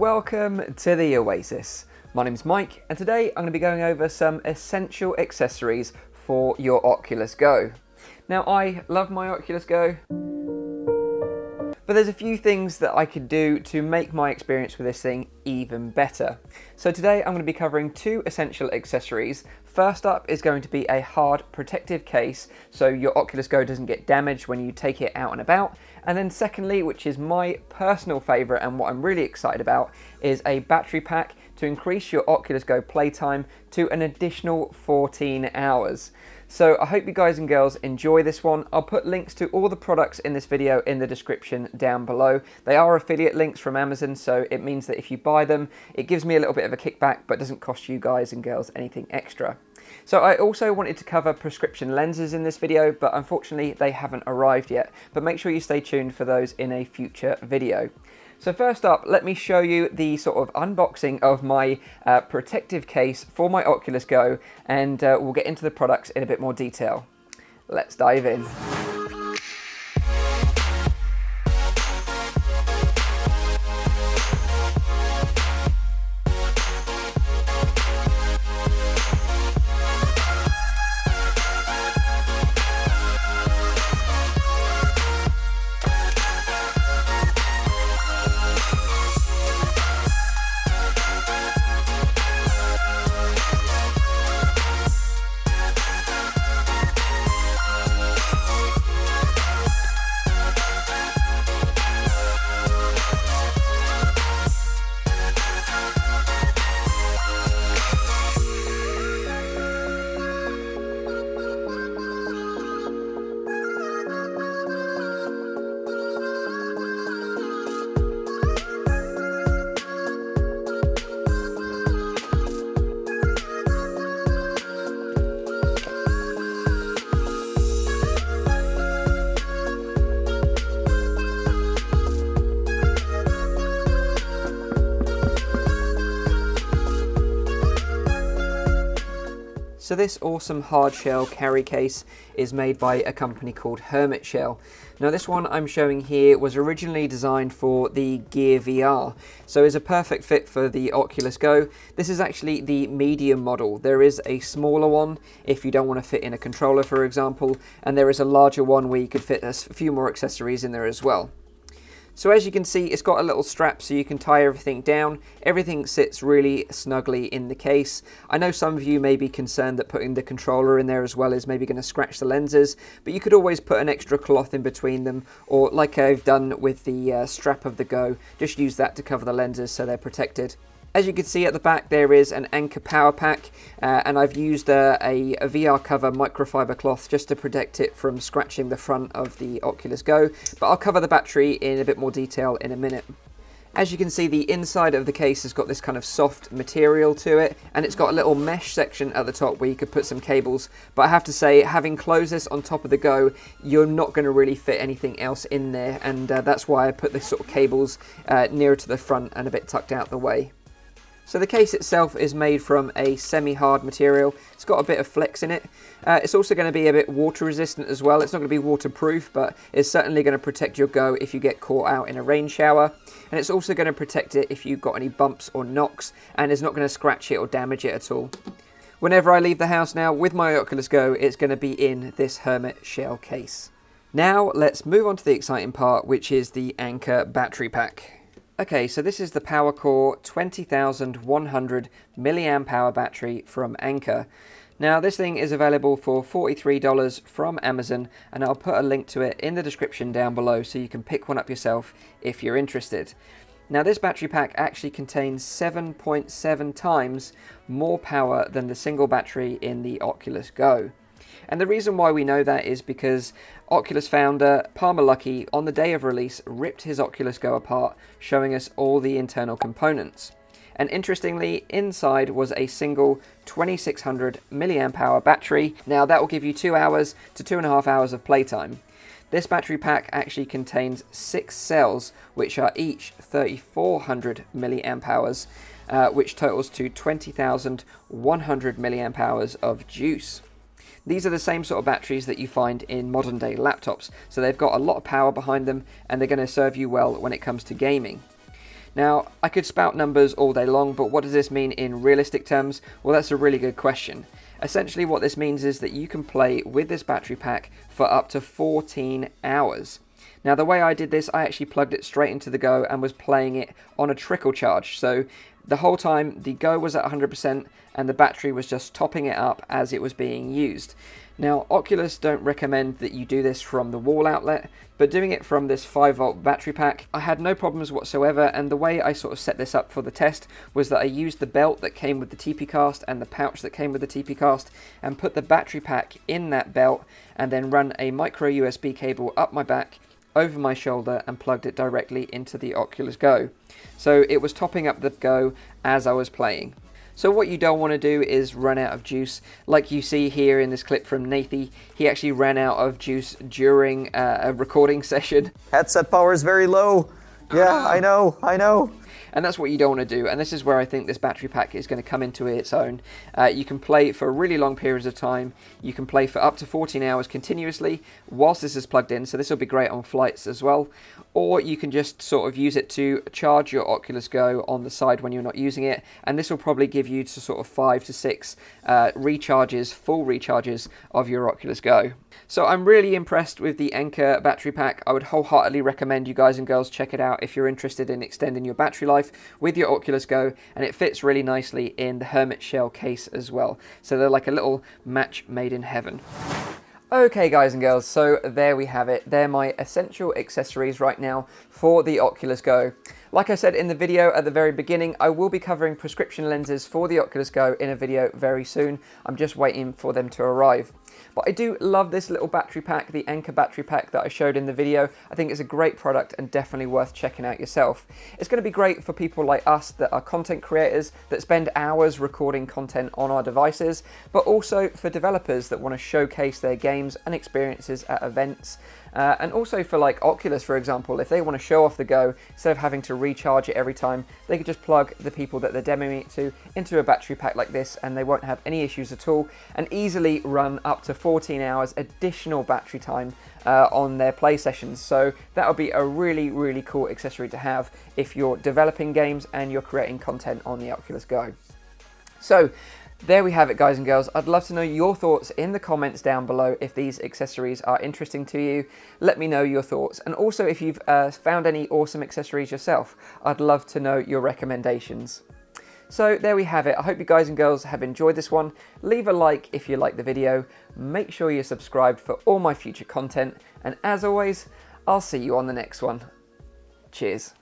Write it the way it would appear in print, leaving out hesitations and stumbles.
welcome to the Oasis. My name's Mike, and today I'm going to be going over some essential accessories for your Oculus Go. Now, I love my Oculus Go, but there's a few things that I could do to make my experience with this thing even better. So today I'm going to be covering two essential accessories. First up is going to be a hard protective case so your Oculus Go doesn't get damaged when you take it out and about. And then secondly, which is my personal favourite and what I'm really excited about, is a battery pack to increase your Oculus Go playtime to an additional 14 hours. So I hope you guys and girls enjoy this one. I'll put links to all the products in this video in the description down below. They are affiliate links from Amazon, so it means that if you buy them, it gives me a little bit of a kickback, but doesn't cost you guys and girls anything extra. So I also wanted to cover prescription lenses in this video, but unfortunately they haven't arrived yet. But make sure you stay tuned for those in a future video. So first up, let me show you the sort of unboxing of my protective case for my Oculus Go, and we'll get into the products in a bit more detail. Let's dive in. So this awesome hard shell carry case is made by a company called Hermit Shell. Now this one I'm showing here was originally designed for the Gear VR, so is a perfect fit for the Oculus Go. This is actually the medium model. There is a smaller one if you don't want to fit in a controller, for example, and there is a larger one where you could fit a few more accessories in there as well. So as you can see, it's got a little strap so you can tie everything down. Everything sits really snugly in the case. I know some of you may be concerned that putting the controller in there as well is maybe going to scratch the lenses, but you could always put an extra cloth in between them, or like I've done with the strap of the Go, just use that to cover the lenses so they're protected. As you can see at the back, there is an Anker power pack, and I've used a VR cover microfiber cloth just to protect it from scratching the front of the Oculus Go, but I'll cover the battery in a bit more detail in a minute. As you can see, the inside of the case has got this kind of soft material to it, and it's got a little mesh section at the top where you could put some cables, but I have to say, having closed this on top of the Go, you're not going to really fit anything else in there, and that's why I put this sort of cables nearer to the front and a bit tucked out the way. So the case itself is made from a semi-hard material. It's got a bit of flex in it. It's also going to be a bit water resistant as well. It's not going to be waterproof, but it's certainly going to protect your Go if you get caught out in a rain shower. And it's also going to protect it if you've got any bumps or knocks, and it's not going to scratch it or damage it at all. Whenever I leave the house now with my Oculus Go, it's going to be in this Hermit Shell case. Now let's move on to the exciting part, which is the Anker battery pack. Okay, so this is the PowerCore 20,100 mAh battery from Anker. Now this thing is available for $43 from Amazon, and I'll put a link to it in the description down below so you can pick one up yourself if you're interested. Now this battery pack actually contains 7.7 times more power than the single battery in the Oculus Go. And the reason why we know that is because Oculus founder Palmer Luckey, on the day of release, ripped his Oculus Go apart, showing us all the internal components. And interestingly, inside was a single 2600 mAh battery. Now that will give you 2 hours to 2.5 hours of playtime. This battery pack actually contains 6 cells, which are each 3400 mAh, which totals to 20,100 mAh of juice. These are the same sort of batteries that you find in modern day laptops, so they've got a lot of power behind them, and they're going to serve you well when it comes to gaming. Now, I could spout numbers all day long, but what does this mean in realistic terms? Well, that's a really good question. Essentially, what this means is that you can play with this battery pack for up to 14 hours. Now, the way I did this, I actually plugged it straight into the Go and was playing it on a trickle charge. So the whole time, the Go was at 100% and the battery was just topping it up as it was being used. Now, Oculus don't recommend that you do this from the wall outlet, but doing it from this 5-volt battery pack, I had no problems whatsoever, and the way I sort of set this up for the test was that I used the belt that came with the TP Cast and the pouch that came with the TP Cast and put the battery pack in that belt and then run a micro USB cable up my back, over my shoulder, and plugged it directly into the Oculus Go. So it was topping up the Go as I was playing. So what you don't want to do is run out of juice. Like you see here in this clip from Nathy, he actually ran out of juice during a recording session. Headset power is very low. Yeah, I know. And that's what you don't want to do, and this is where I think this battery pack is going to come into its own. You can play for really long periods of time. You can play for up to 14 hours continuously whilst this is plugged in, so this will be great on flights as well. Or you can just sort of use it to charge your Oculus Go on the side when you're not using it, and this will probably give you to sort of 5 to 6 recharges, full recharges of your Oculus Go. So I'm really impressed with the Anker battery pack. I would wholeheartedly recommend you guys and girls check it out if you're interested in extending your battery life with your Oculus Go, and it fits really nicely in the Hermit Shell case as well. So they're like a little match made in heaven. Okay guys and girls, so there we have it. They're my essential accessories right now for the Oculus Go. Like I said in the video at the very beginning, I will be covering prescription lenses for the Oculus Go in a video very soon. I'm just waiting for them to arrive. But I do love this little battery pack, the Anker battery pack that I showed in the video. I think it's a great product and definitely worth checking out yourself. It's going to be great for people like us that are content creators that spend hours recording content on our devices, but also for developers that want to showcase their games and experiences at events. And also for like Oculus, for example, if they want to show off the Go, instead of having to recharge it every time, they could just plug the people that they're demoing it to into a battery pack like this, and they won't have any issues at all, and easily run up to 14 hours additional battery time on their play sessions. So that would be a really, really cool accessory to have if you're developing games and you're creating content on the Oculus Go. So there we have it, guys and girls. I'd love to know your thoughts in the comments down below if these accessories are interesting to you. Let me know your thoughts. And also if you've found any awesome accessories yourself, I'd love to know your recommendations. So there we have it. I hope you guys and girls have enjoyed this one. Leave a like if you like the video. Make sure you're subscribed for all my future content. And as always, I'll see you on the next one. Cheers.